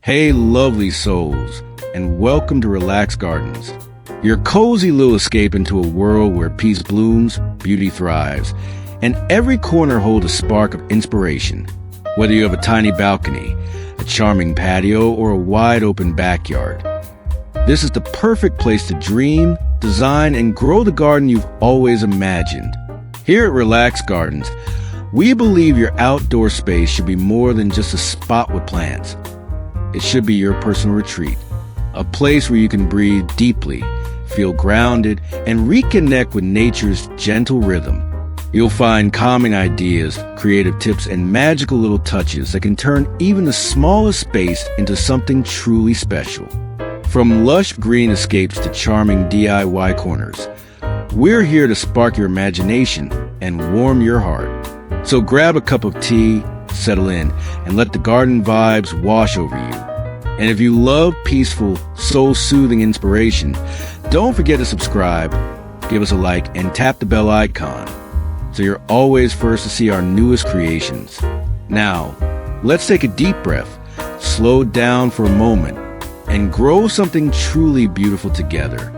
Hey, lovely souls, and welcome to Relax Gardens, your cozy little escape into a world where peace blooms, beauty thrives, and every corner holds a spark of inspiration. Whether you have a tiny balcony, a charming patio, or a wide-open backyard, this is the perfect place to dream, design, and grow the garden you've always imagined. Here at Relax Gardens, we believe your outdoor space should be more than just a spot with plants. It should be your personal retreat, a place where you can breathe deeply, feel grounded, and reconnect with nature's gentle rhythm. You'll find calming ideas, creative tips, and magical little touches that can turn even the smallest space into something truly special. From lush green escapes to charming DIY corners, we're here to spark your imagination and warm your heart. So grab a cup of tea, settle in, and let the garden vibes wash over you. And if you love peaceful, soul-soothing inspiration, don't forget to subscribe, give us a like, and tap the bell icon so you're always first to see our newest creations. Now, let's take a deep breath, slow down for a moment, and grow something truly beautiful together.